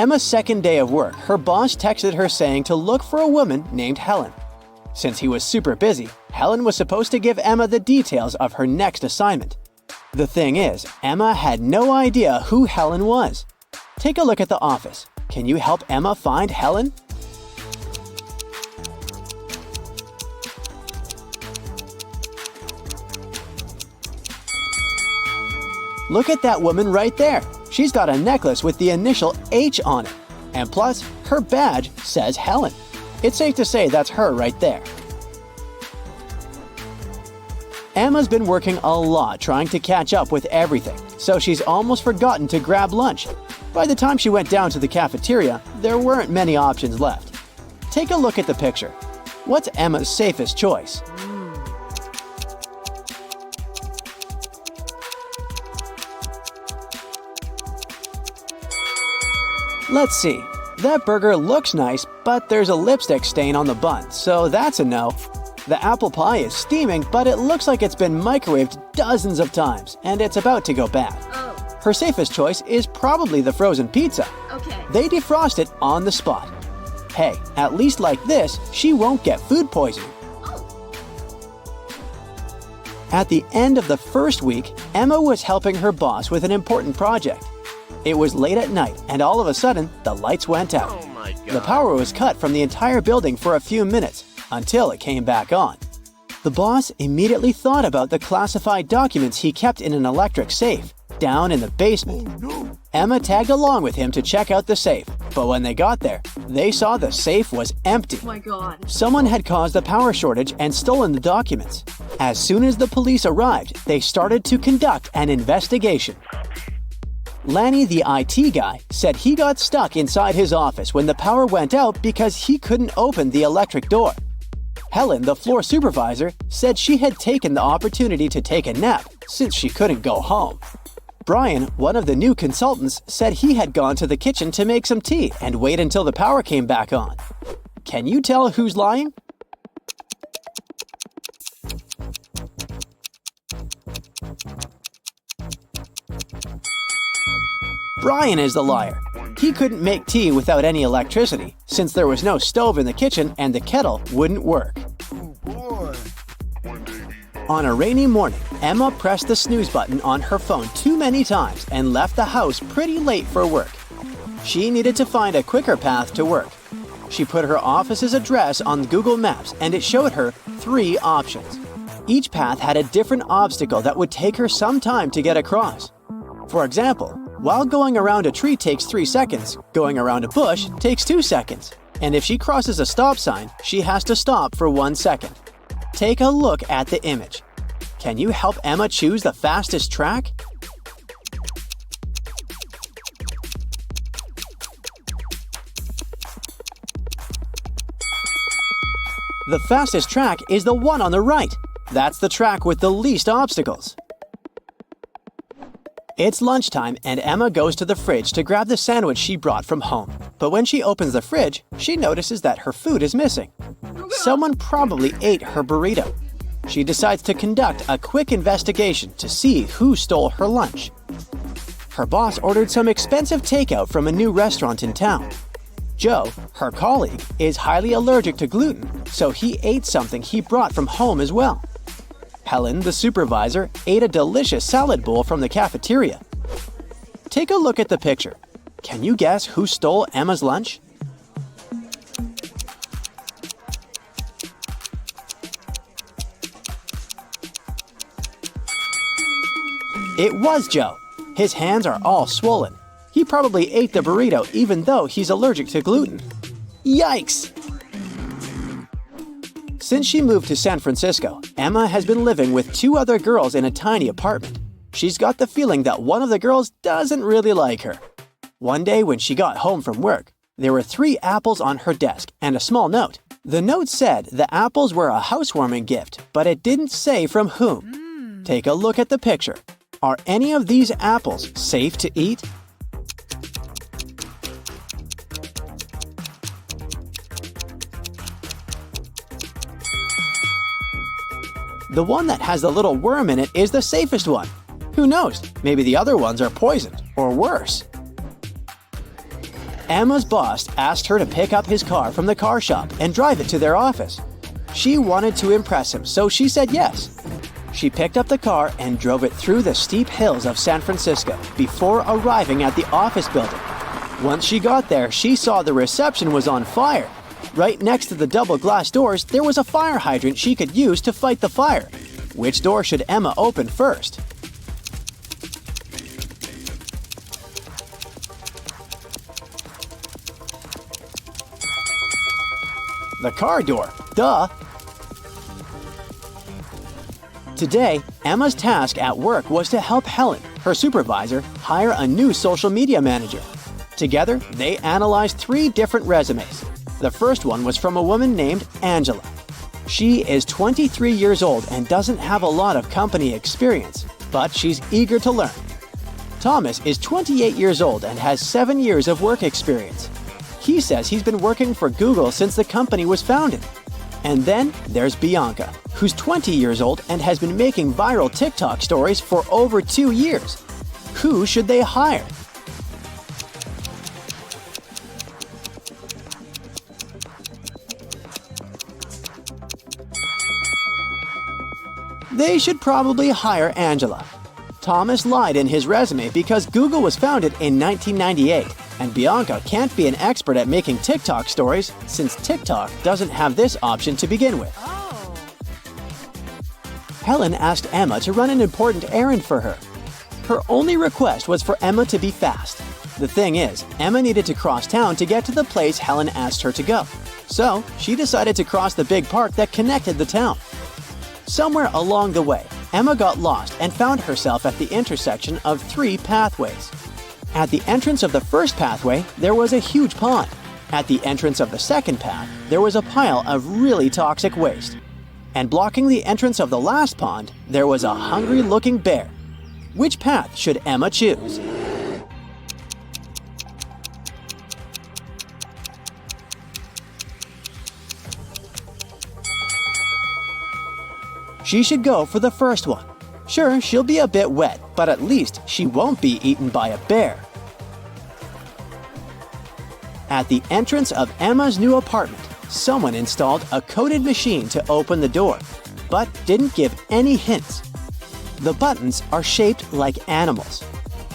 Emma's second day of work, her boss texted her saying to look for a woman named Helen. Since he was super busy, Helen was supposed to give Emma the details of her next assignment. The thing is, Emma had no idea who Helen was. Take a look at the office. Can you help Emma find Helen? Look at that woman right there. She's got a necklace with the initial H on it. And plus, her badge says Helen. It's safe to say that's her right there. Emma's been working a lot trying to catch up with everything, so she's almost forgotten to grab lunch. By the time she went down to the cafeteria, there weren't many options left. Take a look at the picture. What's Emma's safest choice? Let's see. That burger looks nice, but there's a lipstick stain on the bun, so that's a no. The apple pie is steaming, but it looks like it's been microwaved dozens of times, and it's about to go bad. Oh. Her safest choice is probably the frozen pizza. Okay. They defrost it on the spot. Hey, at least like this, she won't get food poisoning. Oh. At the end of the first week, Emma was helping her boss with an important project. It was late at night, and all of a sudden, the lights went out. Oh my God. The power was cut from the entire building for a few minutes, until it came back on. The boss immediately thought about the classified documents he kept in an electric safe, down in the basement. Oh no. Emma tagged along with him to check out the safe, but when they got there, they saw the safe was empty. Oh my God. Someone had caused a power shortage and stolen the documents. As soon as the police arrived, they started to conduct an investigation. Lanny, the IT guy, said he got stuck inside his office when the power went out because he couldn't open the electric door. Helen, the floor supervisor, said she had taken the opportunity to take a nap since she couldn't go home. Brian, one of the new consultants, said he had gone to the kitchen to make some tea and wait until the power came back on. Can you tell who's lying? Brian is the liar. He couldn't make tea without any electricity, since there was no stove in the kitchen and the kettle wouldn't work. Oh boy. On a rainy morning, Emma pressed the snooze button on her phone too many times and left the house pretty late for work. She needed to find a quicker path to work. She put her office's address on Google Maps and it showed her 3 options. Each path had a different obstacle that would take her some time to get across. For example, while going around a tree takes 3 seconds, going around a bush takes 2 seconds. And if she crosses a stop sign, she has to stop for 1 second. Take a look at the image. Can you help Emma choose the fastest track? The fastest track is the one on the right. That's the track with the least obstacles. It's lunchtime and Emma goes to the fridge to grab the sandwich she brought from home. But when she opens the fridge, she notices that her food is missing. Someone probably ate her burrito. She decides to conduct a quick investigation to see who stole her lunch. Her boss ordered some expensive takeout from a new restaurant in town. Joe, her colleague, is highly allergic to gluten, so he ate something he brought from home as well. Helen, the supervisor, ate a delicious salad bowl from the cafeteria. Take a look at the picture. Can you guess who stole Emma's lunch? It was Joe. His hands are all swollen. He probably ate the burrito even though he's allergic to gluten. Yikes! Since she moved to San Francisco, Emma has been living with 2 other girls in a tiny apartment. She's got the feeling that one of the girls doesn't really like her. One day when she got home from work, there were 3 apples on her desk and a small note. The note said the apples were a housewarming gift, but it didn't say from whom. Take a look at the picture. Are any of these apples safe to eat? The one that has the little worm in it is the safest one. Who knows? Maybe the other ones are poisoned, or worse. Emma's boss asked her to pick up his car from the car shop and drive it to their office. She wanted to impress him, so she said yes. She picked up the car and drove it through the steep hills of San Francisco before arriving at the office building. Once she got there, she saw the reception was on fire. Right next to the double glass doors, there was a fire hydrant she could use to fight the fire. Which door should Emma open first? The car door. Duh! Today, Emma's task at work was to help Helen, her supervisor, hire a new social media manager. Together, they analyzed 3 different resumes. The first one was from a woman named Angela. She is 23 years old and doesn't have a lot of company experience, but she's eager to learn. Thomas is 28 years old and has 7 years of work experience. He says he's been working for Google since the company was founded. And then there's Bianca, who's 20 years old and has been making viral TikTok stories for over 2 years. Who should they hire? They should probably hire Angela. Thomas lied in his resume because Google was founded in 1998, and Bianca can't be an expert at making TikTok stories since TikTok doesn't have this option to begin with. Oh. Helen asked Emma to run an important errand for her. Her only request was for Emma to be fast. The thing is, Emma needed to cross town to get to the place Helen asked her to go. So, she decided to cross the big park that connected the town. Somewhere along the way, Emma got lost and found herself at the intersection of 3 pathways. At the entrance of the first pathway, there was a huge pond. At the entrance of the second path, there was a pile of really toxic waste. And blocking the entrance of the last pond, there was a hungry-looking bear. Which path should Emma choose? She should go for the first one. Sure, she'll be a bit wet, but at least she won't be eaten by a bear. At the entrance of Emma's new apartment, someone installed a coded machine to open the door, but didn't give any hints. The buttons are shaped like animals.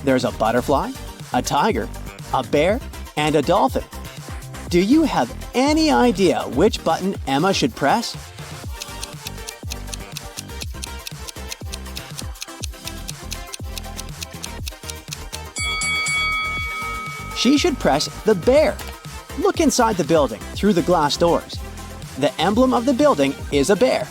There's a butterfly, a tiger, a bear, and a dolphin. Do you have any idea which button Emma should press? She should press the bear. Look inside the building through the glass doors. The emblem of the building is a bear.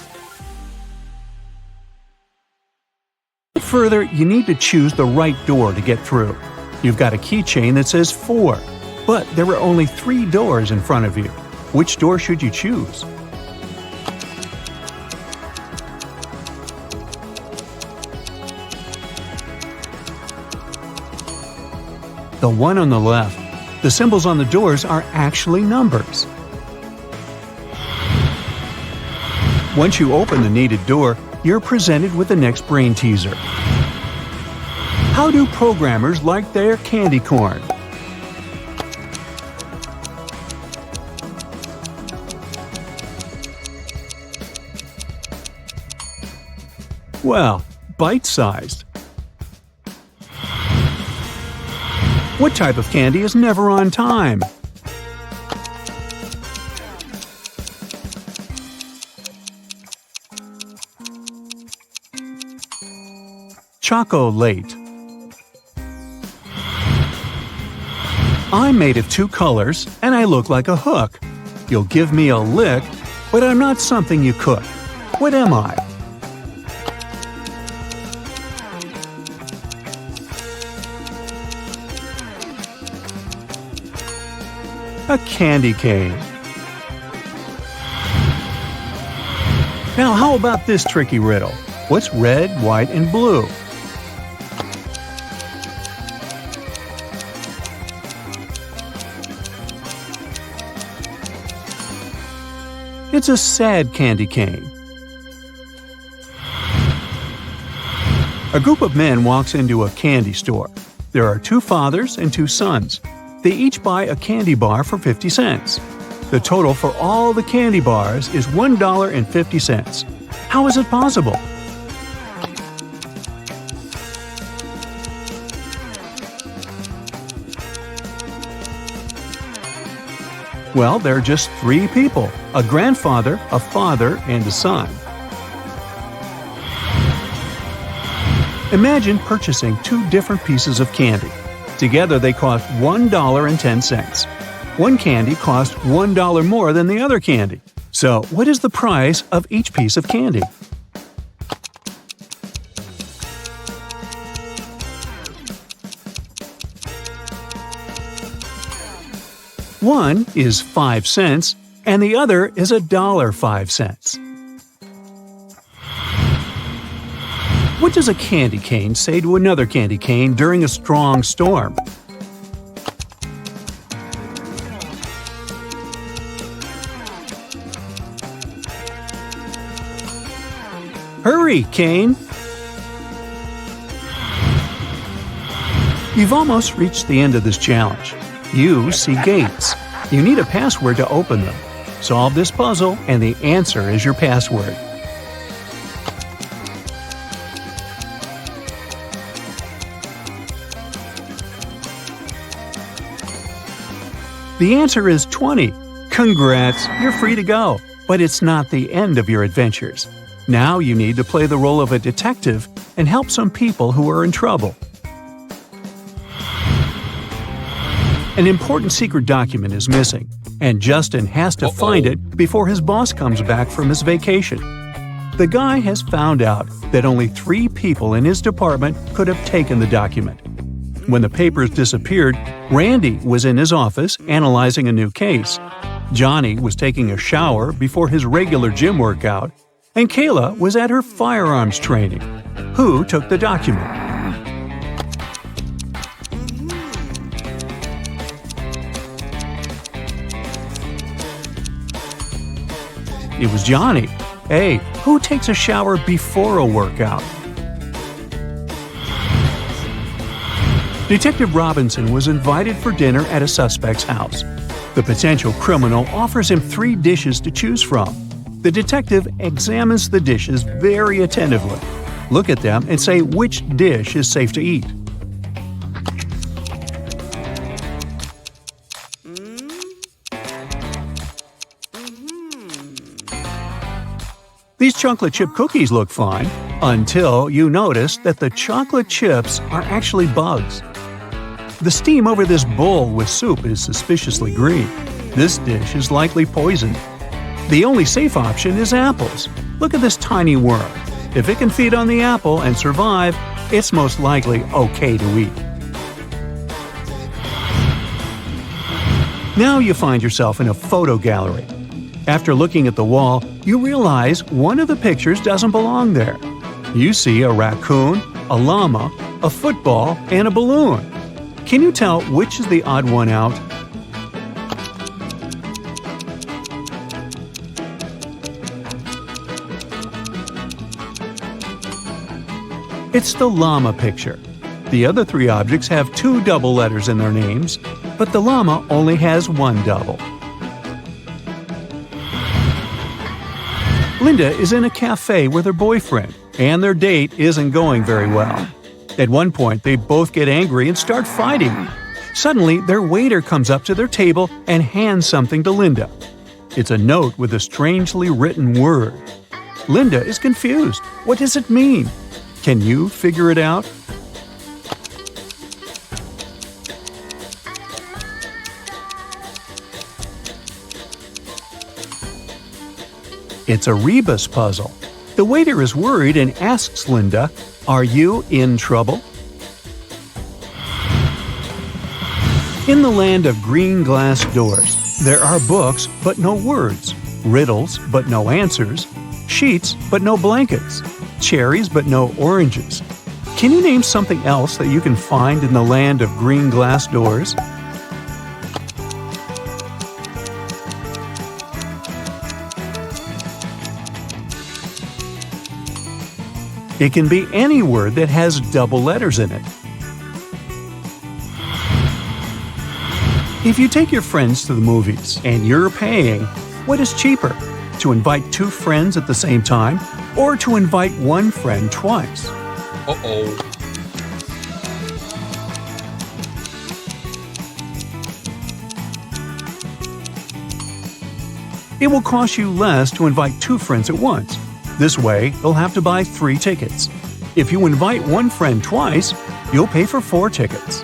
Further, you need to choose the right door to get through. You've got a keychain that says 4, but there are only 3 doors in front of you. Which door should you choose? The one on the left. The symbols on the doors are actually numbers. Once you open the needed door, you're presented with the next brain teaser. How do programmers like their candy corn? Well, bite-sized. What type of candy is never on time? Chocolate. I'm made of 2 colors, and I look like a hook. You'll give me a lick, but I'm not something you cook. What am I? A candy cane. Now how about this tricky riddle? What's red, white, and blue? It's a sad candy cane. A group of men walks into a candy store. There are 2 fathers and 2 sons. They each buy a candy bar for 50 cents. The total for all the candy bars is $1.50. How is it possible? Well, there are just 3 people: a grandfather, a father, and a son. Imagine purchasing 2 different pieces of candy. Together they cost $1.10. One candy cost $1 more than the other candy. So, what is the price of each piece of candy? One is 5 cents, and the other is $1.05. What does a candy cane say to another candy cane during a strong storm? Hurry, Cane! You've almost reached the end of this challenge. You see gates. You need a password to open them. Solve this puzzle, and the answer is your password. The answer is 20. Congrats, you're free to go. But it's not the end of your adventures. Now you need to play the role of a detective and help some people who are in trouble. An important secret document is missing, and Justin has to find it before his boss comes back from his vacation. The guy has found out that only 3 people in his department could have taken the document. When the papers disappeared, Randy was in his office analyzing a new case. Johnny was taking a shower before his regular gym workout, and Kayla was at her firearms training. Who took the document? It was Johnny. Hey, who takes a shower before a workout? Detective Robinson was invited for dinner at a suspect's house. The potential criminal offers him 3 dishes to choose from. The detective examines the dishes very attentively. Look at them and say which dish is safe to eat. These chocolate chip cookies look fine, until you notice that the chocolate chips are actually bugs. The steam over this bowl with soup is suspiciously green. This dish is likely poisoned. The only safe option is apples. Look at this tiny worm. If it can feed on the apple and survive, it's most likely okay to eat. Now you find yourself in a photo gallery. After looking at the wall, you realize one of the pictures doesn't belong there. You see a raccoon, a llama, a football, and a balloon. Can you tell which is the odd one out? It's the llama picture. The other 3 objects have 2 double letters in their names, but the llama only has 1 double. Linda is in a cafe with her boyfriend, and their date isn't going very well. At one point, they both get angry and start fighting. Suddenly, their waiter comes up to their table and hands something to Linda. It's a note with a strangely written word. Linda is confused. What does it mean? Can you figure it out? It's a rebus puzzle. The waiter is worried and asks Linda, "Are you in trouble?" In the land of green glass doors, there are books but no words, riddles but no answers, sheets but no blankets, cherries but no oranges. Can you name something else that you can find in the land of green glass doors? It can be any word that has double letters in it. If you take your friends to the movies and you're paying, what is cheaper? To invite two friends at the same time or to invite one friend twice? Uh-oh. It will cost you less to invite two friends at once. This way, you'll have to buy 3 tickets. If you invite one friend twice, you'll pay for 4 tickets.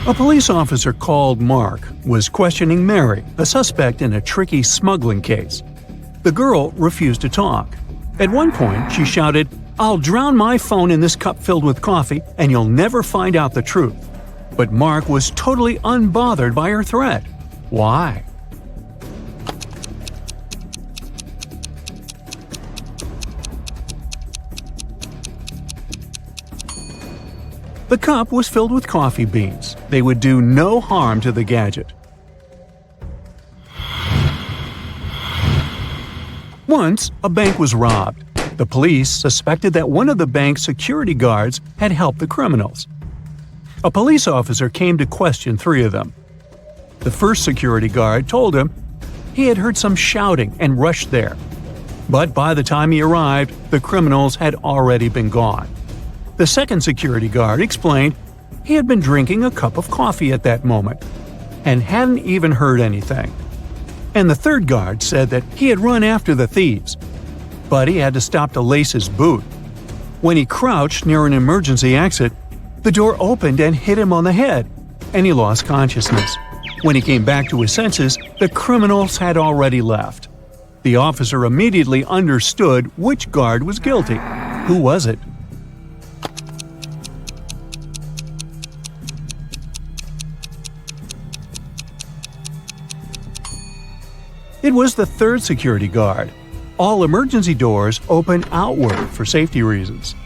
A police officer called Mark was questioning Mary, a suspect in a tricky smuggling case. The girl refused to talk. At one point, she shouted, "I'll drown my phone in this cup filled with coffee, and you'll never find out the truth." But Mark was totally unbothered by her threat. Why? The cup was filled with coffee beans. They would do no harm to the gadget. Once, a bank was robbed. The police suspected that one of the bank's security guards had helped the criminals. A police officer came to question 3 of them. The first security guard told him he had heard some shouting and rushed there. But by the time he arrived, the criminals had already been gone. The second security guard explained he had been drinking a cup of coffee at that moment and hadn't even heard anything. And the third guard said that he had run after the thieves, but he had to stop to lace his boot. When he crouched near an emergency exit, the door opened and hit him on the head, and he lost consciousness. When he came back to his senses, the criminals had already left. The officer immediately understood which guard was guilty. Who was it? It was the third security guard. All emergency doors open outward for safety reasons.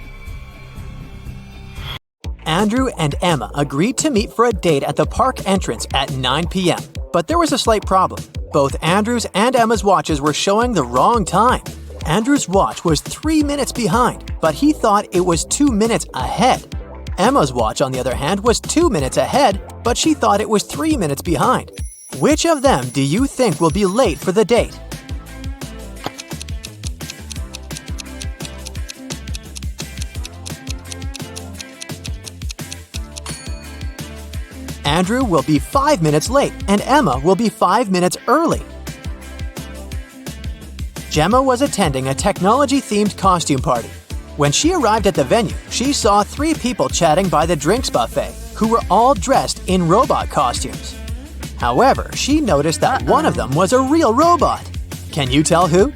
Andrew and Emma agreed to meet for a date at the park entrance at 9 p.m. But there was a slight problem. Both Andrew's and Emma's watches were showing the wrong time. Andrew's watch was 3 minutes behind, but he thought it was 2 minutes ahead. Emma's watch, on the other hand, was 2 minutes ahead, but she thought it was 3 minutes behind. Which of them do you think will be late for the date? Andrew will be 5 minutes late and Emma will be 5 minutes early. Gemma was attending a technology-themed costume party. When she arrived at the venue, she saw 3 people chatting by the drinks buffet who were all dressed in robot costumes. However, she noticed that one of them was a real robot. Can you tell who?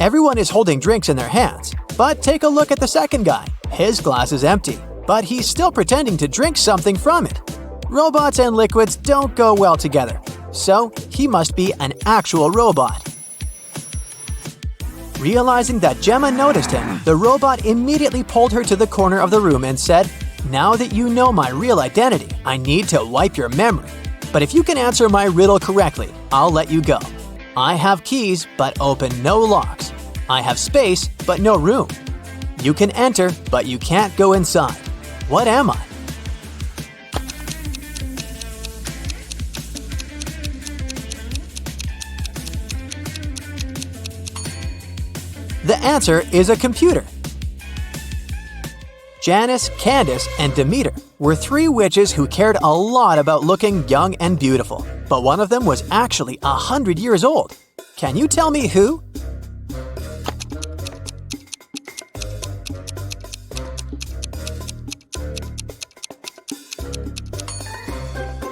Everyone is holding drinks in their hands, but take a look at the second guy. His glass is empty, but he's still pretending to drink something from it. Robots and liquids don't go well together, so he must be an actual robot. Realizing that Gemma noticed him, the robot immediately pulled her to the corner of the room and said, "Now that you know my real identity, I need to wipe your memory. But if you can answer my riddle correctly, I'll let you go. I have keys, but open no locks. I have space, but no room. You can enter, but you can't go inside. What am I?" The answer is a computer. Janice, Candace, and Demeter were 3 witches who cared a lot about looking young and beautiful, but one of them was actually 100 years old. Can you tell me who?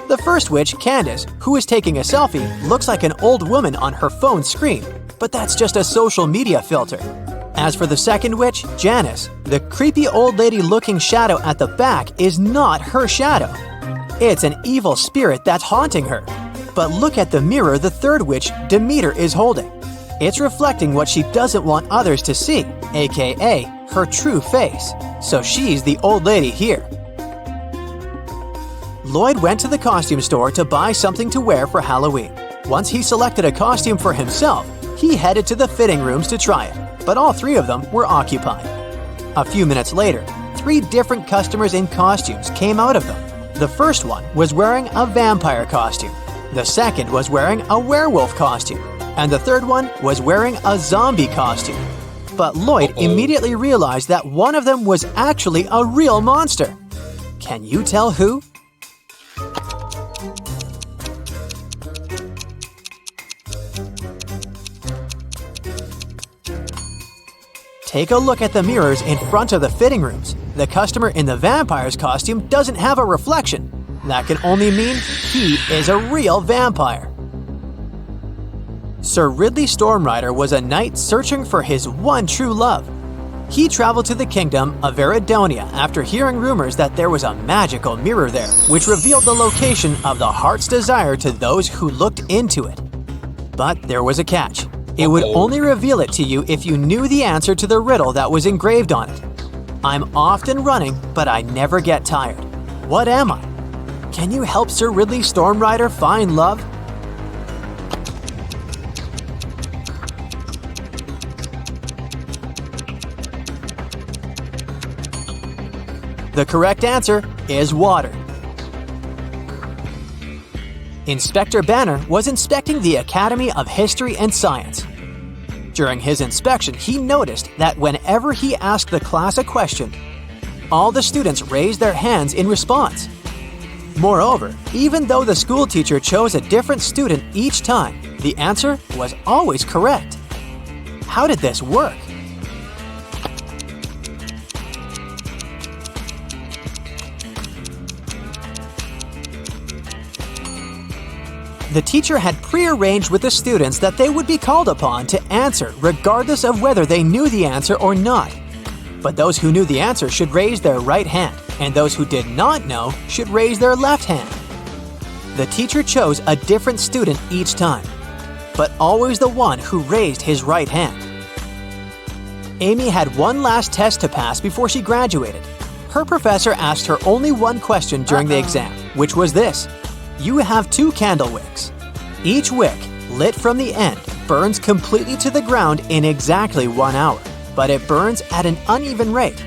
The first witch, Candace, who is taking a selfie, looks like an old woman on her phone screen, but that's just a social media filter. As for the second witch, Janice, the creepy old lady-looking shadow at the back is not her shadow. It's an evil spirit that's haunting her. But look at the mirror the third witch, Demeter, is holding. It's reflecting what she doesn't want others to see, aka her true face. So she's the old lady here. Lloyd went to the costume store to buy something to wear for Halloween. Once he selected a costume for himself, he headed to the fitting rooms to try it, but all 3 of them were occupied. A few minutes later, 3 different customers in costumes came out of them. The first one was wearing a vampire costume, the second was wearing a werewolf costume, and the third one was wearing a zombie costume. But Lloyd immediately realized that one of them was actually a real monster. Can you tell who? Take a look at the mirrors in front of the fitting rooms. The customer in the vampire's costume doesn't have a reflection. That can only mean he is a real vampire. Sir Ridley Stormrider was a knight searching for his one true love. He traveled to the kingdom of Eridonia after hearing rumors that there was a magical mirror there, which revealed the location of the heart's desire to those who looked into it. But there was a catch. It would only reveal it to you if you knew the answer to the riddle that was engraved on it. I'm often running, but I never get tired. What am I? Can you help Sir Ridley Stormrider find love? The correct answer is water. Inspector Banner was inspecting the Academy of History and Science. During his inspection, he noticed that whenever he asked the class a question, all the students raised their hands in response. Moreover, even though the school teacher chose a different student each time, the answer was always correct. How did this work? The teacher had prearranged with the students that they would be called upon to answer regardless of whether they knew the answer or not. But those who knew the answer should raise their right hand, and those who did not know should raise their left hand. The teacher chose a different student each time, but always the one who raised his right hand. Amy had one last test to pass before she graduated. Her professor asked her only one question during the exam, which was this. You have 2 candle wicks. Each wick, lit from the end, burns completely to the ground in exactly 1 hour, but it burns at an uneven rate.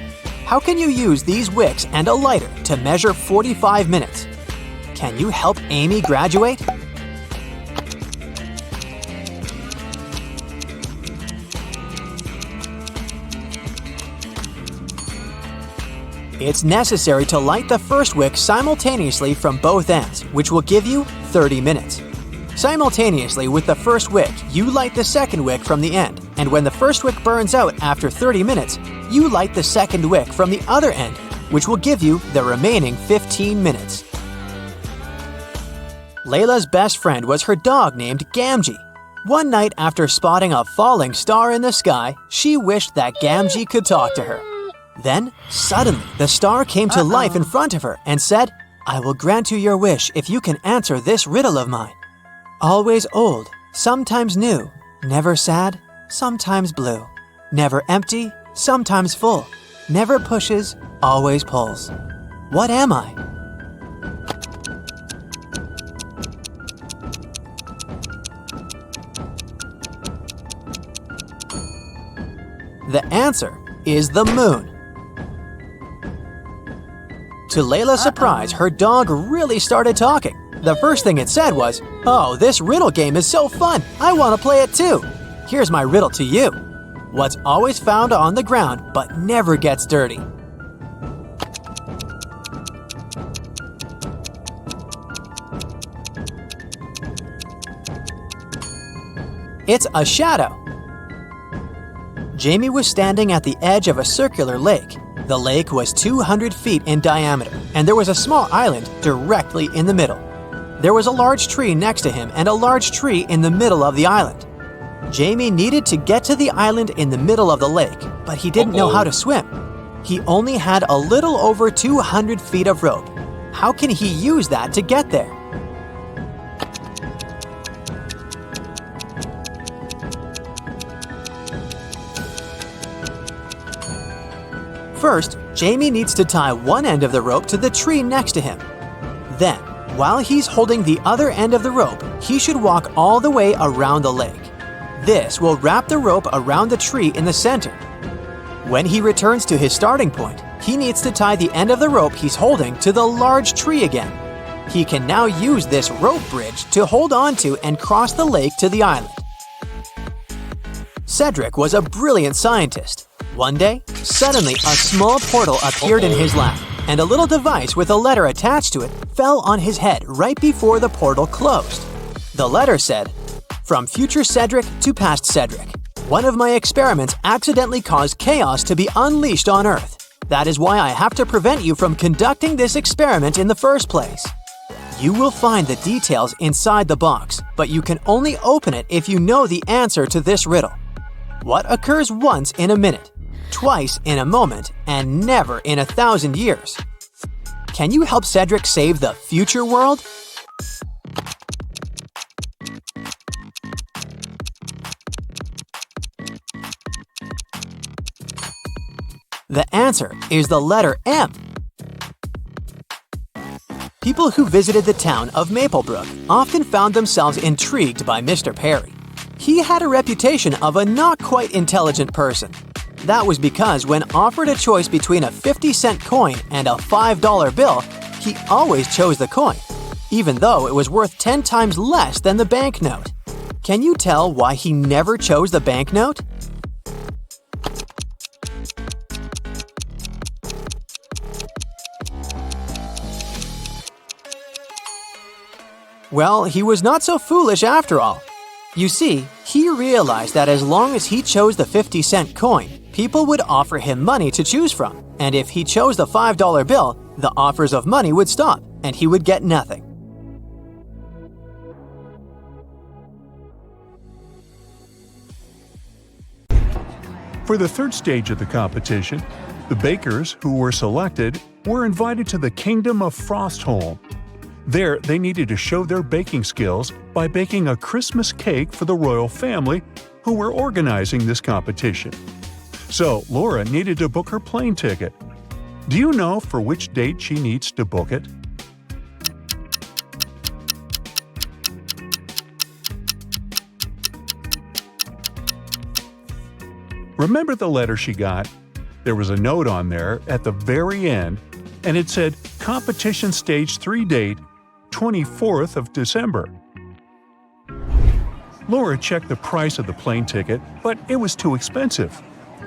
How can you use these wicks and a lighter to measure 45 minutes? Can you help Amy graduate? It's necessary to light the first wick simultaneously from both ends, which will give you 30 minutes. Simultaneously with the first wick, you light the second wick from the end, and when the first wick burns out after 30 minutes, you light the second wick from the other end, which will give you the remaining 15 minutes. Layla's best friend was her dog named Gamgee. One night after spotting a falling star in the sky, she wished that Gamgee could talk to her. Then, suddenly, the star came to life in front of her and said, I will grant you your wish if you can answer this riddle of mine. Always old, sometimes new, never sad, sometimes blue, never empty, sometimes full, never pushes, always pulls. What am I? The answer is the moon. To Layla's surprise, her dog really started talking. The first thing it said was, "Oh, this riddle game is so fun! I want to play it too! Here's my riddle to you. What's always found on the ground but never gets dirty?" It's a shadow. Jamie was standing at the edge of a circular lake. The lake was 200 feet in diameter, and there was a small island directly in the middle. There was a large tree next to him and a large tree in the middle of the island. Jamie needed to get to the island in the middle of the lake, but he didn't know how to swim. He only had a little over 200 feet of rope. How can he use that to get there? First, Jamie needs to tie one end of the rope to the tree next to him. Then, While he's holding the other end of the rope, he should walk all the way around the lake. This will wrap the rope around the tree in the center. When he returns to his starting point, he needs to tie the end of the rope he's holding to the large tree again. He can now use this rope bridge to hold on to and cross the lake to the island. Cedric was a brilliant scientist. One day, suddenly a small portal appeared in his lap, and a little device with a letter attached to it fell on his head right before the portal closed. The letter said, "From future Cedric to past Cedric. One of my experiments accidentally caused chaos to be unleashed on Earth. That is why I have to prevent you from conducting this experiment in the first place. You will find the details inside the box, but you can only open it if you know the answer to this riddle. What occurs once in a minute, twice in a moment, and never in 1,000 years? Can you help Cedric save the future world?" The answer is the letter M. People who visited the town of Maplebrook often found themselves intrigued by Mr. Perry. He had a reputation of a not quite intelligent person. That was because when offered a choice between a 50-cent coin and a $5 bill, he always chose the coin, even though it was worth 10 times less than the banknote. Can you tell why he never chose the banknote? Well, he was not so foolish after all. You see, he realized that as long as he chose the 50-cent coin, people would offer him money to choose from, and if he chose the $5 bill, the offers of money would stop, and he would get nothing. For the third stage of the competition, the bakers who were selected were invited to the Kingdom of Frostholm. There, they needed to show their baking skills by baking a Christmas cake for the royal family who were organizing this competition. So, Laura needed to book her plane ticket. Do you know for which date she needs to book it? Remember the letter she got? There was a note on there at the very end, and it said, "Competition Stage 3 date, 24th of December." Laura checked the price of the plane ticket, but it was too expensive.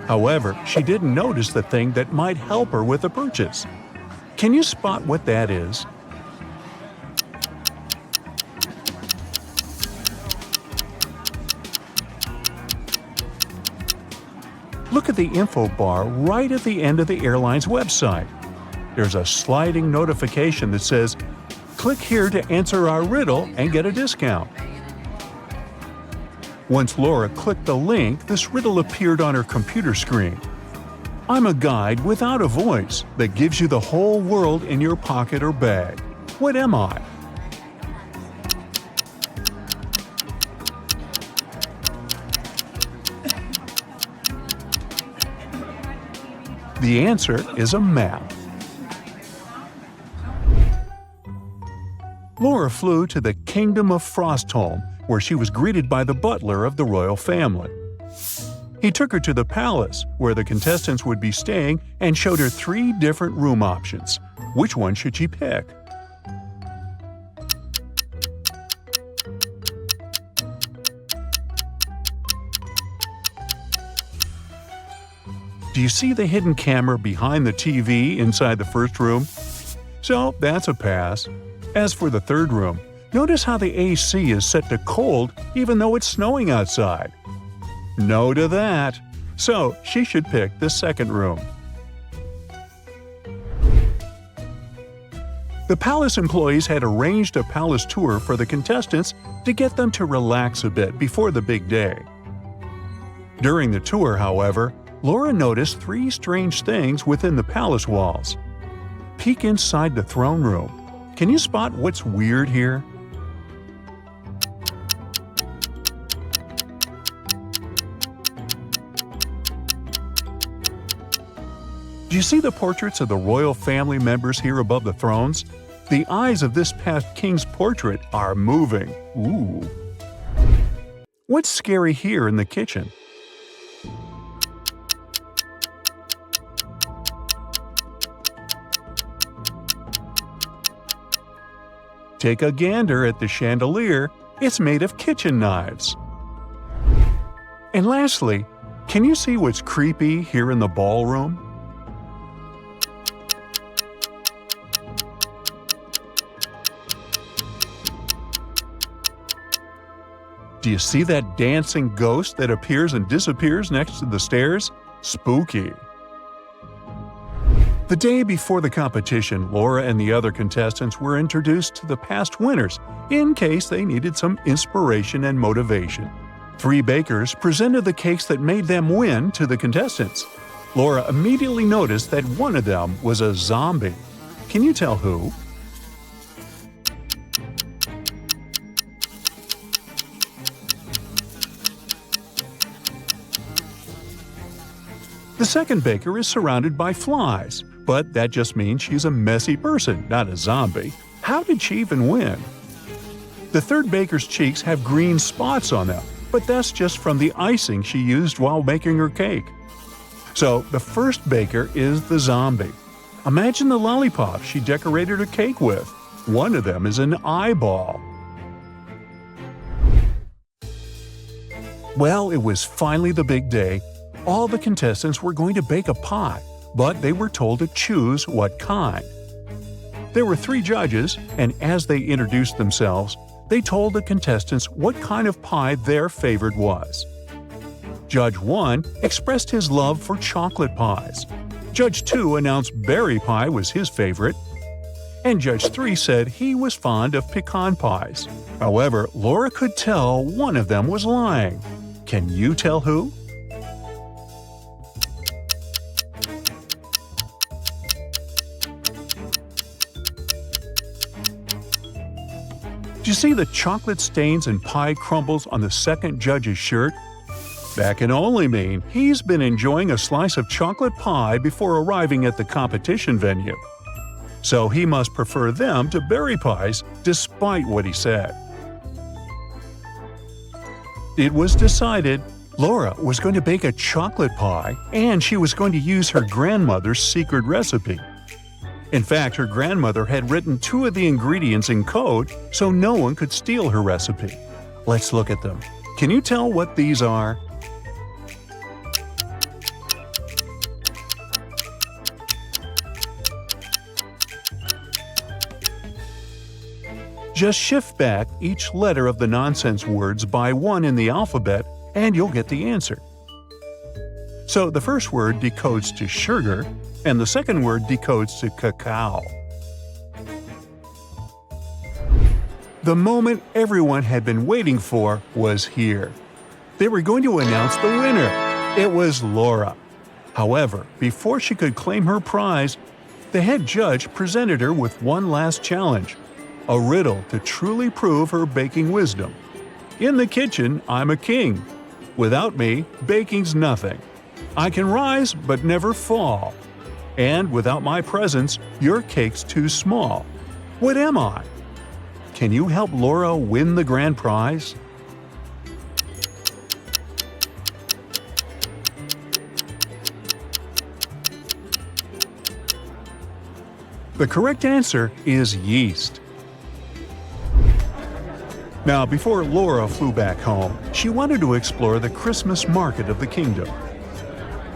However, she didn't notice the thing that might help her with the purchase. Can you spot what that is? Look at the info bar right at the end of the airline's website. There's a sliding notification that says, "Click here to answer our riddle and get a discount." Once Laura clicked the link, this riddle appeared on her computer screen. I'm a guide without a voice that gives you the whole world in your pocket or bag. What am I? The answer is a map. Laura flew to the Kingdom of Frostholm, where she was greeted by the butler of the royal family. He took her to the palace, where the contestants would be staying, and showed her 3 different room options. Which one should she pick? Do you see the hidden camera behind the TV inside the first room? So that's a pass. As for the third room, notice how the AC is set to cold even though it's snowing outside. No to that. So she should pick the second room. The palace employees had arranged a palace tour for the contestants to get them to relax a bit before the big day. During the tour, however, Laura noticed 3 strange things within the palace walls. Peek inside the throne room. Can you spot what's weird here? Do you see the portraits of the royal family members here above the thrones? The eyes of this past king's portrait are moving. Ooh. What's scary here in the kitchen? Take a gander at the chandelier. It's made of kitchen knives. And lastly, can you see what's creepy here in the ballroom? Do you see that dancing ghost that appears and disappears next to the stairs? Spooky. The day before the competition, Laura and the other contestants were introduced to the past winners in case they needed some inspiration and motivation. 3 bakers presented the cakes that made them win to the contestants. Laura immediately noticed that one of them was a zombie. Can you tell who? The second baker is surrounded by flies, but that just means she's a messy person, not a zombie. How did she even win? The third baker's cheeks have green spots on them, but that's just from the icing she used while making her cake. So the first baker is the zombie. Imagine the lollipop she decorated her cake with. One of them is an eyeball. Well, it was finally the big day. All the contestants were going to bake a pie, but they were told to choose what kind. There were 3 judges, and as they introduced themselves, they told the contestants what kind of pie their favorite was. Judge 1 expressed his love for chocolate pies. Judge 2 announced berry pie was his favorite. And Judge 3 said he was fond of pecan pies. However, Laura could tell one of them was lying. Can you tell who? Do you see the chocolate stains and pie crumbles on the second judge's shirt? That can only mean he's been enjoying a slice of chocolate pie before arriving at the competition venue. So he must prefer them to berry pies, despite what he said. It was decided Laura was going to bake a chocolate pie, and she was going to use her grandmother's secret recipe. In fact, her grandmother had written 2 of the ingredients in code so no one could steal her recipe. Let's look at them. Can you tell what these are? Just shift back each letter of the nonsense words by 1 in the alphabet, and you'll get the answer. So the first word decodes to sugar, and the second word decodes to cacao. The moment everyone had been waiting for was here. They were going to announce the winner. It was Laura. However, before she could claim her prize, the head judge presented her with one last challenge, a riddle to truly prove her baking wisdom. In the kitchen, I'm a king. Without me, baking's nothing. I can rise but never fall. And without my presence, your cake's too small. What am I? Can you help Laura win the grand prize? The correct answer is yeast. Now, before Laura flew back home, she wanted to explore the Christmas market of the kingdom.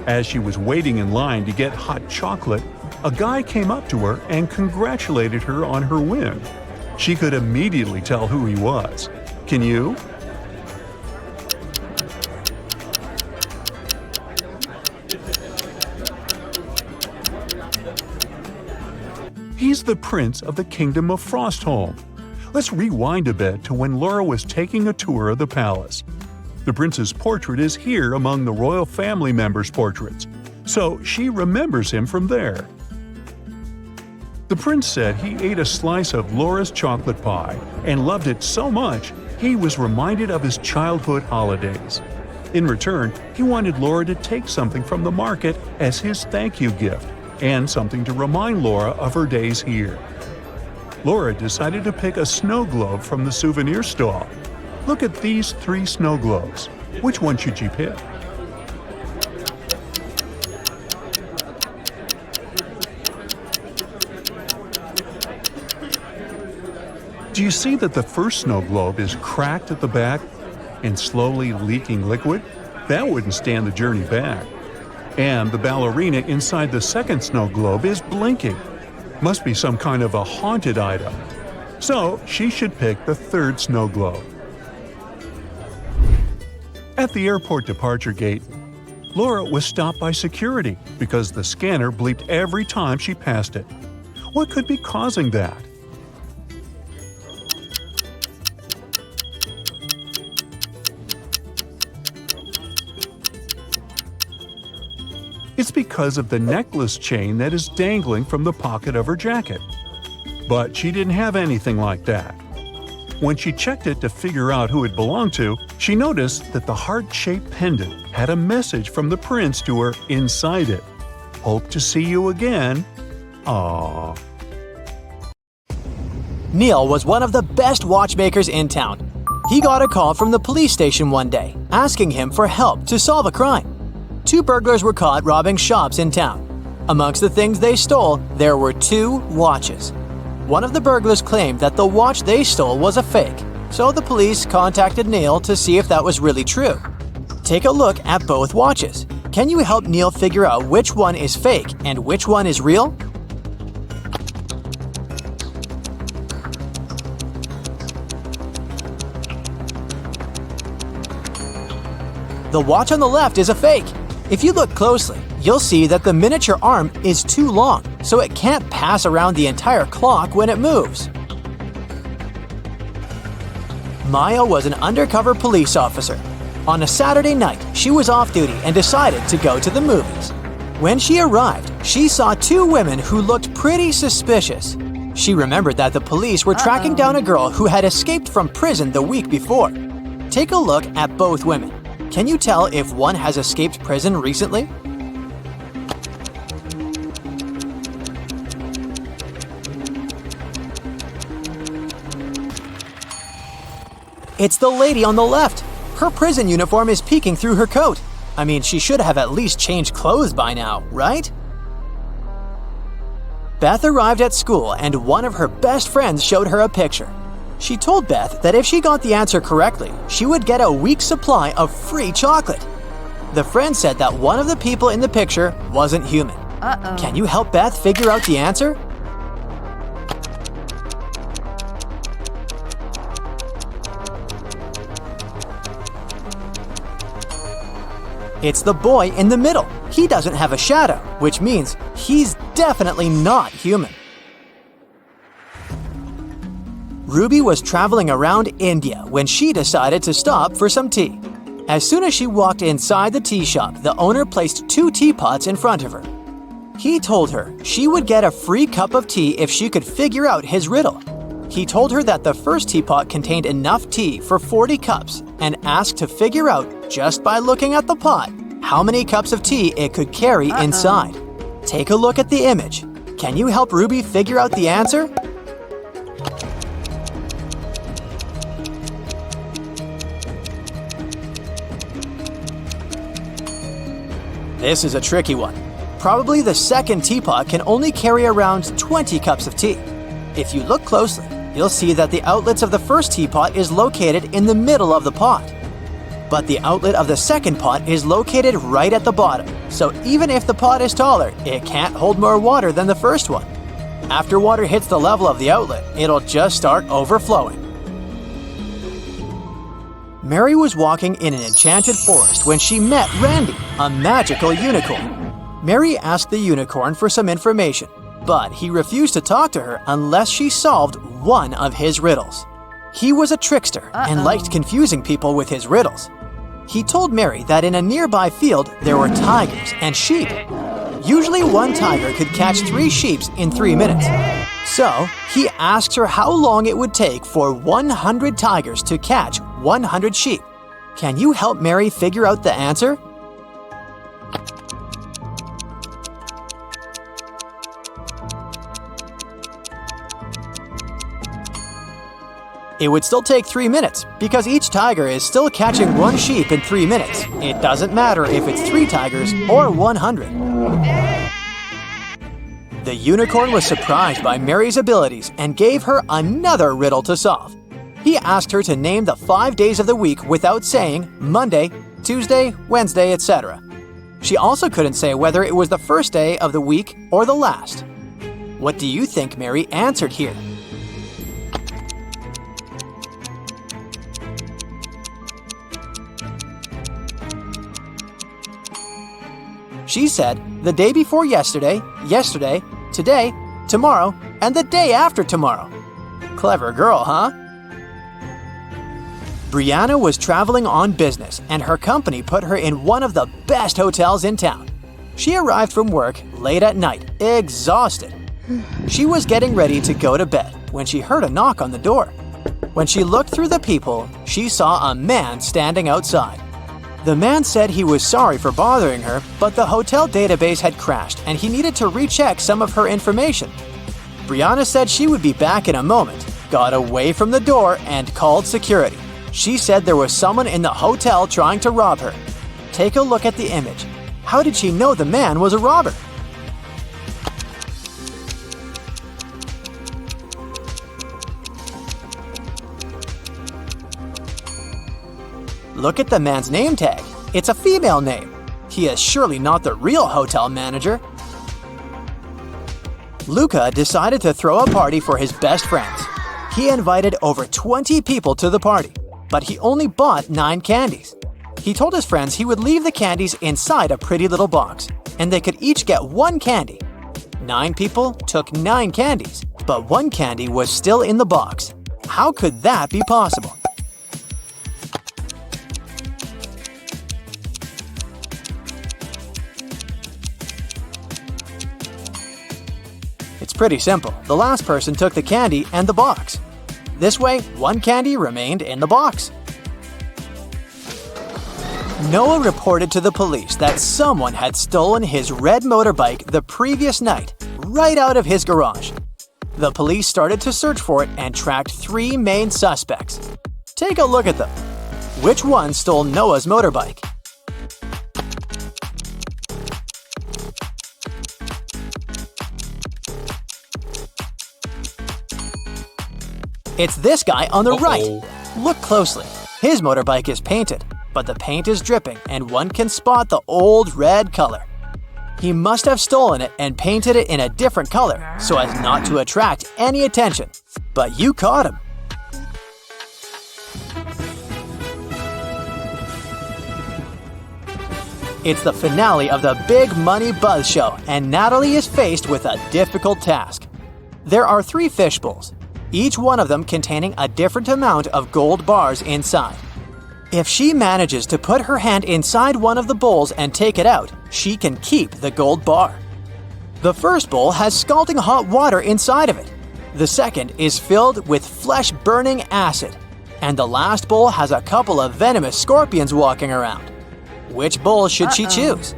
As she was waiting in line to get hot chocolate, a guy came up to her and congratulated her on her win. She could immediately tell who he was. Can you? He's the prince of the kingdom of Frostholm. Let's rewind a bit to when Laura was taking a tour of the palace. The prince's portrait is here among the royal family members' portraits, so she remembers him from there. The prince said he ate a slice of Laura's chocolate pie and loved it so much he was reminded of his childhood holidays. In return, he wanted Laura to take something from the market as his thank you gift and something to remind Laura of her days here. Laura decided to pick a snow globe from the souvenir stall. Look at these 3 snow globes. Which one should you pick? Do you see that the first snow globe is cracked at the back and slowly leaking liquid? That wouldn't stand the journey back. And the ballerina inside the second snow globe is blinking. Must be some kind of a haunted item. So she should pick the third snow globe. At the airport departure gate, Laura was stopped by security because the scanner bleeped every time she passed it. What could be causing that? It's because of the necklace chain that is dangling from the pocket of her jacket. But she didn't have anything like that. When she checked it to figure out who it belonged to, she noticed that the heart-shaped pendant had a message from the prince to her inside it. Hope to see you again. Aww. Neil was one of the best watchmakers in town. He got a call from the police station one day, asking him for help to solve a crime. 2 burglars were caught robbing shops in town. Amongst the things they stole, there were 2 watches. One of the burglars claimed that the watch they stole was a fake, so the police contacted Neil to see if that was really true. Take a look at both watches. Can you help Neil figure out which one is fake and which one is real? The watch on the left is a fake. If you look closely, you'll see that the miniature arm is too long, so it can't pass around the entire clock when it moves. Maya was an undercover police officer. On a Saturday night, she was off duty and decided to go to the movies. When she arrived, she saw 2 women who looked pretty suspicious. She remembered that the police were tracking down a girl who had escaped from prison the week before. Take a look at both women. Can you tell if one has escaped prison recently? It's the lady on the left. Her prison uniform is peeking through her coat. I mean, she should have at least changed clothes by now, right? Beth arrived at school and one of her best friends showed her a picture. She told Beth that if she got the answer correctly, she would get a week's supply of free chocolate. The friend said that one of the people in the picture wasn't human. Can you help Beth figure out the answer? It's the boy in the middle. He doesn't have a shadow, which means he's definitely not human. Ruby was traveling around India when she decided to stop for some tea. As soon as she walked inside the tea shop, the owner placed 2 teapots in front of her. He told her she would get a free cup of tea if she could figure out his riddle. He told her that the first teapot contained enough tea for 40 cups and asked to figure out, just by looking at the pot, how many cups of tea it could carry inside. Take a look at the image. Can you help Ruby figure out the answer? This is a tricky one. Probably the second teapot can only carry around 20 cups of tea. If you look closely, you'll see that the outlets of the first teapot is located in the middle of the pot. But the outlet of the second pot is located right at the bottom, so even if the pot is taller, it can't hold more water than the first one. After water hits the level of the outlet, it'll just start overflowing. Mary was walking in an enchanted forest when she met Randy, a magical unicorn. Mary asked the unicorn for some information, but he refused to talk to her unless she solved one of his riddles. He was a trickster and liked confusing people with his riddles. He told Mary that in a nearby field there were tigers and sheep. Usually one tiger could catch 3 sheep in 3 minutes. So he asked her how long it would take for 100 tigers to catch 100 sheep. Can you help Mary figure out the answer? It would still take 3 minutes, because each tiger is still catching one sheep in 3 minutes. It doesn't matter if it's 3 tigers or 100. The unicorn was surprised by Mary's abilities and gave her another riddle to solve. He asked her to name the 5 days of the week without saying Monday, Tuesday, Wednesday, etc. She also couldn't say whether it was the first day of the week or the last. What do you think Mary answered here? She said the day before yesterday, yesterday, today, tomorrow, and the day after tomorrow. Clever girl, huh? Brianna was traveling on business, and her company put her in one of the best hotels in town. She arrived from work late at night, exhausted. She was getting ready to go to bed when she heard a knock on the door. When she looked through the peephole, she saw a man standing outside. The man said he was sorry for bothering her, but the hotel database had crashed and he needed to recheck some of her information. Brianna said she would be back in a moment, got away from the door, and called security. She said there was someone in the hotel trying to rob her. Take a look at the image. How did she know the man was a robber? Look at the man's name tag. It's a female name. He is surely not the real hotel manager. Luca decided to throw a party for his best friends. He invited over 20 people to the party, but he only bought 9 candies. He told his friends he would leave the candies inside a pretty little box, and they could each get 1 candy. 9 people took 9 candies, but 1 candy was still in the box. How could that be possible? It's pretty simple. The last person took the candy and the box. This way, 1 candy remained in the box. Noah reported to the police that someone had stolen his red motorbike the previous night, right out of his garage. The police started to search for it and tracked 3 main suspects. Take a look at them. Which one stole Noah's motorbike? It's this guy on the right. Look closely. His motorbike is painted, but the paint is dripping and one can spot the old red color. He must have stolen it and painted it in a different color so as not to attract any attention. But you caught him. It's the finale of the Big Money Buzz Show, and Natalie is faced with a difficult task. There are 3 fish bowls, each one of them containing a different amount of gold bars inside. If she manages to put her hand inside one of the bowls and take it out, she can keep the gold bar. The first bowl has scalding hot water inside of it. The second is filled with flesh-burning acid. And the last bowl has a couple of venomous scorpions walking around. Which bowl should she choose?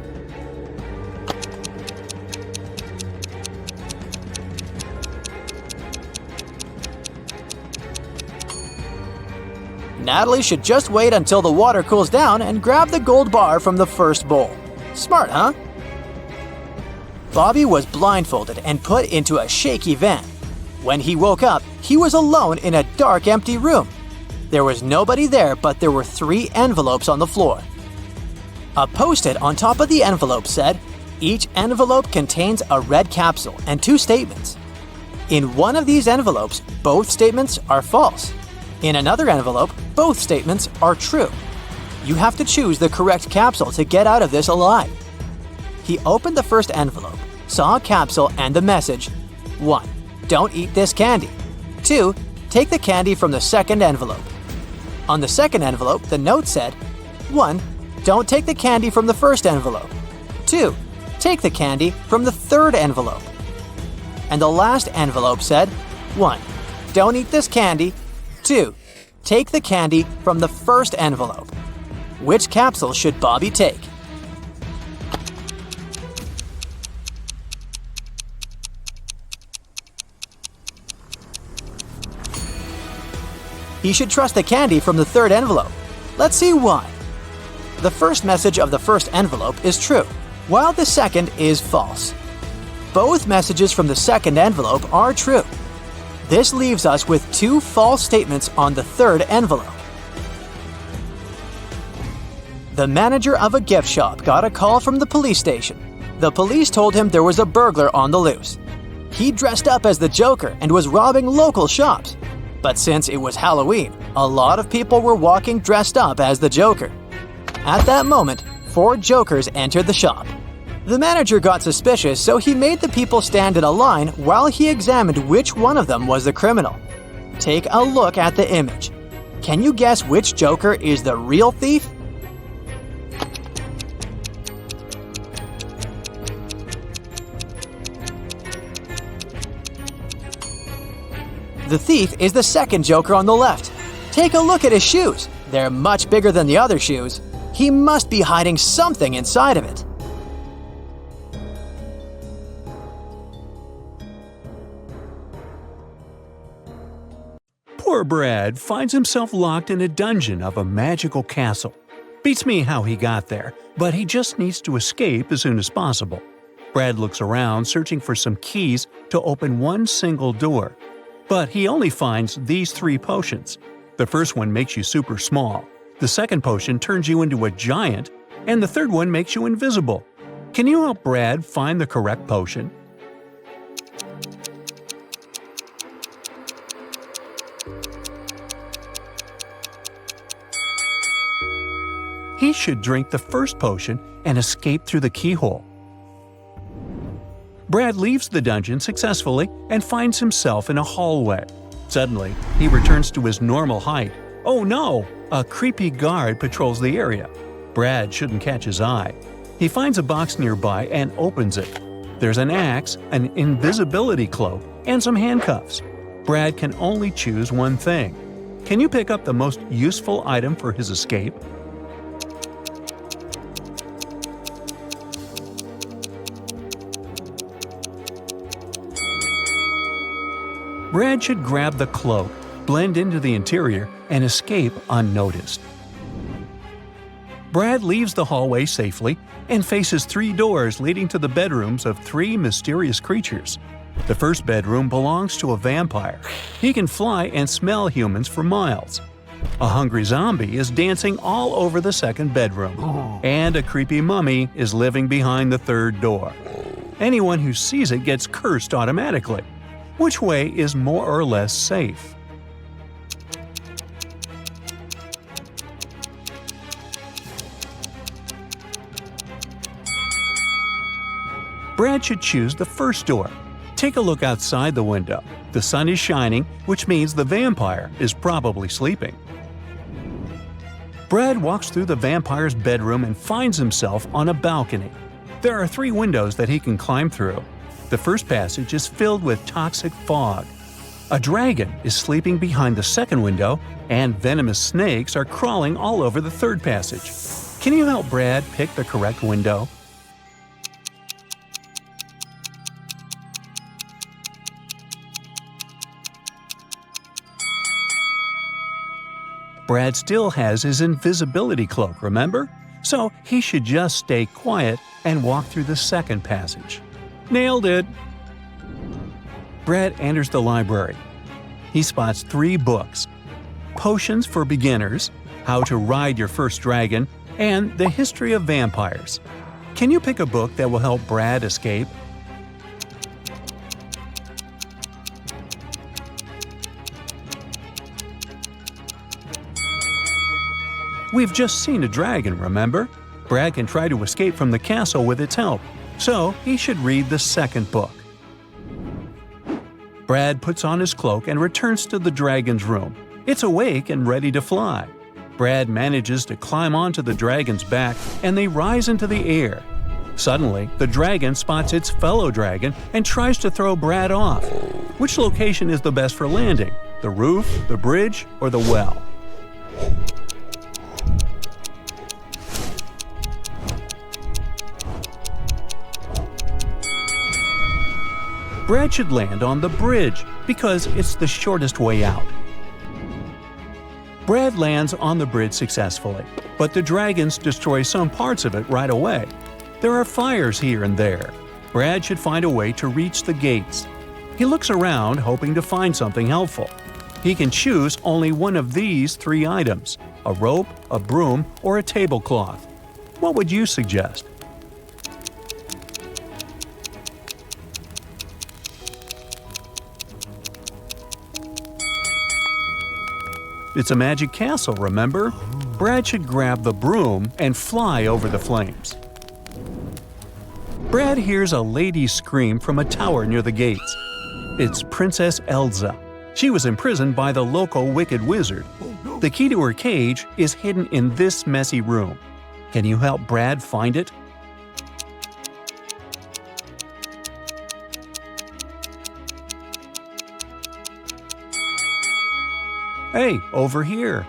Natalie should just wait until the water cools down and grab the gold bar from the first bowl. Smart, huh? Bobby was blindfolded and put into a shaky van. When he woke up, he was alone in a dark, empty room. There was nobody there, but there were 3 envelopes on the floor. A post-it on top of the envelope said, "Each envelope contains a red capsule and 2 statements. In one of these envelopes, both statements are false. In another envelope, both statements are true. You have to choose the correct capsule to get out of this alive." He opened the first envelope, saw a capsule and the message, 1. Don't eat this candy. 2. Take the candy from the second envelope. On the second envelope, the note said, 1. Don't take the candy from the first envelope. 2. Take the candy from the third envelope. And the last envelope said, 1. Don't eat this candy. 2. Take the candy from the first envelope. Which capsule should Bobby take? He should trust the candy from the third envelope. Let's see why. The first message of the first envelope is true, while the second is false. Both messages from the second envelope are true. This leaves us with 2 false statements on the third envelope. The manager of a gift shop got a call from the police station. The police told him there was a burglar on the loose. He dressed up as the Joker and was robbing local shops. But since it was Halloween, a lot of people were walking dressed up as the Joker. At that moment, 4 Jokers entered the shop. The manager got suspicious, so he made the people stand in a line while he examined which one of them was the criminal. Take a look at the image. Can you guess which Joker is the real thief? The thief is the second Joker on the left. Take a look at his shoes. They're much bigger than the other shoes. He must be hiding something inside of it. Poor Brad finds himself locked in a dungeon of a magical castle. Beats me how he got there, but he just needs to escape as soon as possible. Brad looks around searching for some keys to open one single door. But he only finds these 3 potions. The first one makes you super small, the second potion turns you into a giant, and the third one makes you invisible. Can you help Brad find the correct potion? He should drink the first potion and escape through the keyhole. Brad leaves the dungeon successfully and finds himself in a hallway. Suddenly, he returns to his normal height. Oh no! A creepy guard patrols the area. Brad shouldn't catch his eye. He finds a box nearby and opens it. There's an axe, an invisibility cloak, and some handcuffs. Brad can only choose one thing. Can you pick up the most useful item for his escape? Brad should grab the cloak, blend into the interior, and escape unnoticed. Brad leaves the hallway safely and faces 3 doors leading to the bedrooms of 3 mysterious creatures. The first bedroom belongs to a vampire. He can fly and smell humans for miles. A hungry zombie is dancing all over the second bedroom. And a creepy mummy is living behind the third door. Anyone who sees it gets cursed automatically. Which way is more or less safe? Brad should choose the first door. Take a look outside the window. The sun is shining, which means the vampire is probably sleeping. Brad walks through the vampire's bedroom and finds himself on a balcony. There are 3 windows that he can climb through. The first passage is filled with toxic fog. A dragon is sleeping behind the second window, and venomous snakes are crawling all over the third passage. Can you help Brad pick the correct window? Brad still has his invisibility cloak, remember? So he should just stay quiet and walk through the second passage. Nailed it! Brad enters the library. He spots 3 books: Potions for Beginners, How to Ride Your First Dragon, and The History of Vampires. Can you pick a book that will help Brad escape? We've just seen a dragon, remember? Brad can try to escape from the castle with its help, so he should read the second book. Brad puts on his cloak and returns to the dragon's room. It's awake and ready to fly. Brad manages to climb onto the dragon's back and they rise into the air. Suddenly, the dragon spots its fellow dragon and tries to throw Brad off. Which location is the best for landing? The roof, the bridge, or the well? Brad should land on the bridge because it's the shortest way out. Brad lands on the bridge successfully, but the dragons destroy some parts of it right away. There are fires here and there. Brad should find a way to reach the gates. He looks around, hoping to find something helpful. He can choose only one of these 3 items: a rope, a broom, or a tablecloth. What would you suggest? It's a magic castle, remember? Brad should grab the broom and fly over the flames. Brad hears a lady scream from a tower near the gates. It's Princess Ela. She was imprisoned by the local wicked wizard. The key to her cage is hidden in this messy room. Can you help Brad find it? Hey, over here.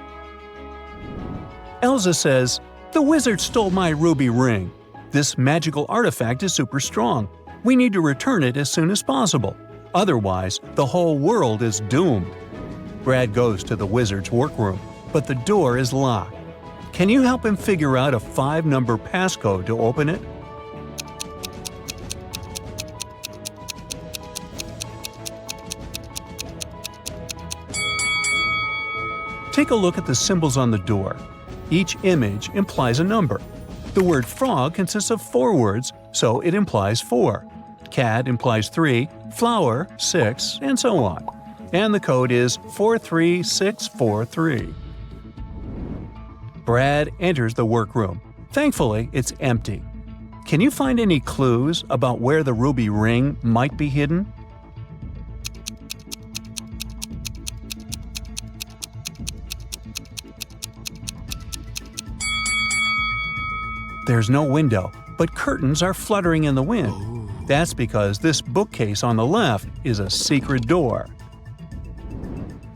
Elsa says, "The wizard stole my ruby ring. This magical artifact is super strong. We need to return it as soon as possible. Otherwise, the whole world is doomed." Brad goes to the wizard's workroom, but the door is locked. Can you help him figure out a 5-number passcode to open it? Take a look at the symbols on the door. Each image implies a number. The word frog consists of 4 words, so it implies 4. Cat implies 3, flower 6, and so on. And the code is 43643. Brad enters the workroom. Thankfully, it's empty. Can you find any clues about where the ruby ring might be hidden? There's no window, but curtains are fluttering in the wind. That's because this bookcase on the left is a secret door.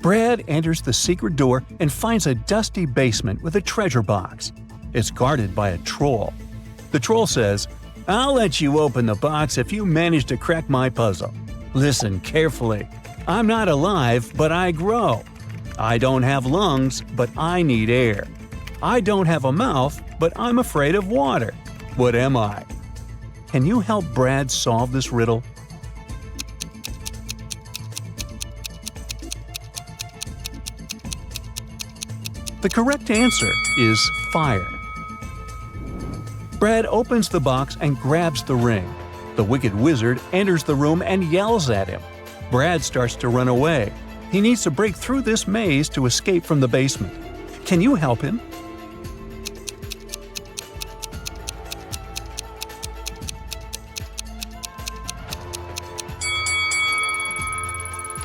Brad enters the secret door and finds a dusty basement with a treasure box. It's guarded by a troll. The troll says, "I'll let you open the box if you manage to crack my puzzle. Listen carefully. I'm not alive, but I grow. I don't have lungs, but I need air. I don't have a mouth, but I'm afraid of water. What am I?" Can you help Brad solve this riddle? The correct answer is fire. Brad opens the box and grabs the ring. The wicked wizard enters the room and yells at him. Brad starts to run away. He needs to break through this maze to escape from the basement. Can you help him?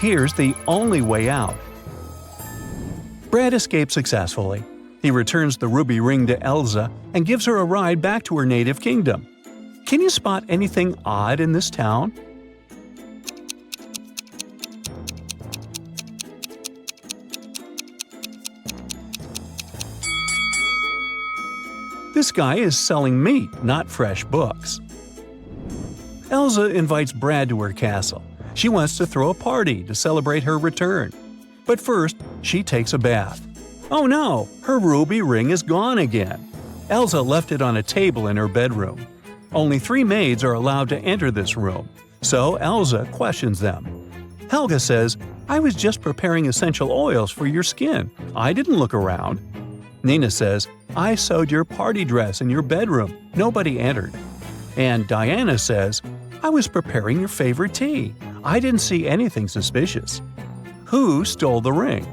Here's the only way out. Brad escapes successfully. He returns the ruby ring to Elsa and gives her a ride back to her native kingdom. Can you spot anything odd in this town? This guy is selling meat, not fresh books. Elsa invites Brad to her castle. She wants to throw a party to celebrate her return. But first, she takes a bath. Oh no, her ruby ring is gone again. Elsa left it on a table in her bedroom. Only 3 maids are allowed to enter this room, so Elsa questions them. Helga says, "I was just preparing essential oils for your skin. I didn't look around." Nina says, "I sewed your party dress in your bedroom. Nobody entered." And Diana says, "I was preparing your favorite tea. I didn't see anything suspicious." Who stole the ring?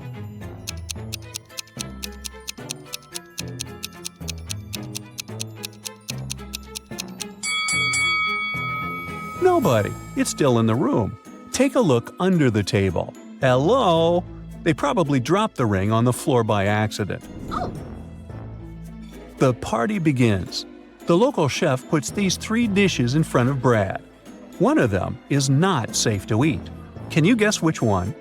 Nobody. It's still in the room. Take a look under the table. Hello? They probably dropped the ring on the floor by accident. The party begins. The local chef puts these 3 dishes in front of Brad. One of them is not safe to eat. Can you guess which one?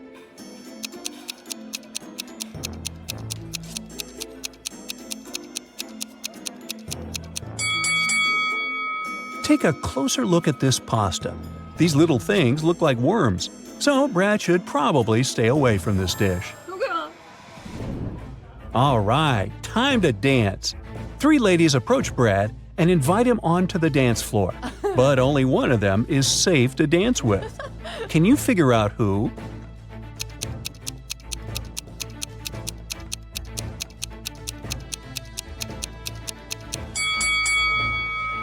Take a closer look at this pasta. These little things look like worms, so Brad should probably stay away from this dish. All right, time to dance. 3 ladies approach Brad and invite him onto the dance floor, but only one of them is safe to dance with. Can you figure out who?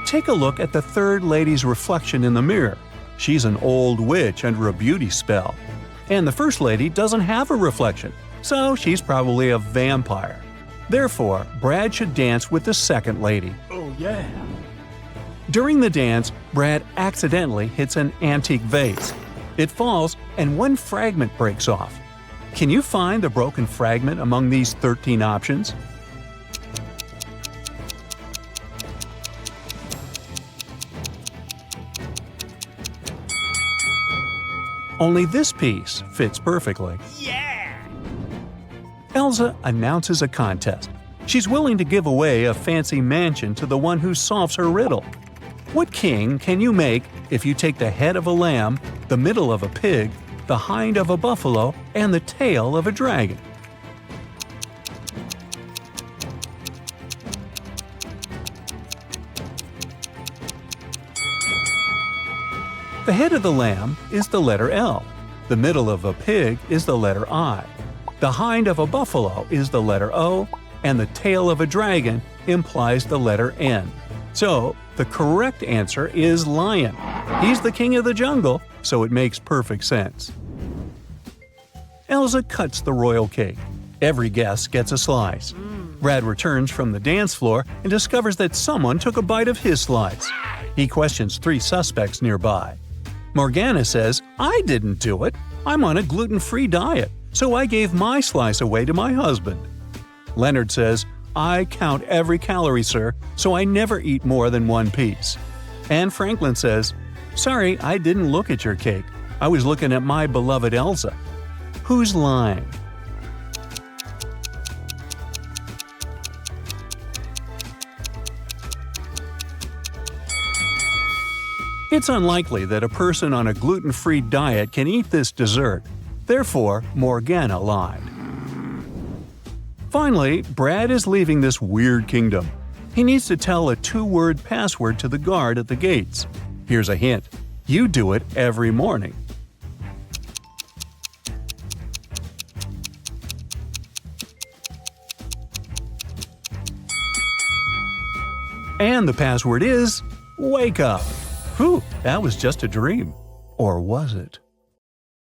Take a look at the 3rd lady's reflection in the mirror. She's an old witch under a beauty spell. And the 1st lady doesn't have a reflection, so she's probably a vampire. Therefore, Brad should dance with the 2nd lady. Oh yeah. During the dance, Brad accidentally hits an antique vase. It falls and one fragment breaks off. Can you find the broken fragment among these 13 options? Only this piece fits perfectly. Yeah! Elsa announces a contest. She's willing to give away a fancy mansion to the one who solves her riddle. What king can you make if you take the head of a lamb, the middle of a pig, the hind of a buffalo, and the tail of a dragon? The head of the lamb is the letter L. The middle of a pig is the letter I. The hind of a buffalo is the letter O, and the tail of a dragon implies the letter N. So, the correct answer is lion. He's the king of the jungle, so it makes perfect sense. Elsa cuts the royal cake. Every guest gets a slice. Brad returns from the dance floor and discovers that someone took a bite of his slice. He questions 3 suspects nearby. Morgana says, "I didn't do it. I'm on a gluten-free diet, so I gave my slice away to my husband." Leonard says, "I count every calorie, sir, so I never eat more than 1 piece." And Franklin says, "Sorry, I didn't look at your cake. I was looking at my beloved Elsa." Who's lying? It's unlikely that a person on a gluten-free diet can eat this dessert. Therefore, Morgana lied. Finally, Brad is leaving this weird kingdom. He needs to tell a 2-word password to the guard at the gates. Here's a hint. You do it every morning. And the password is, wake up. Whew, that was just a dream. Or was it?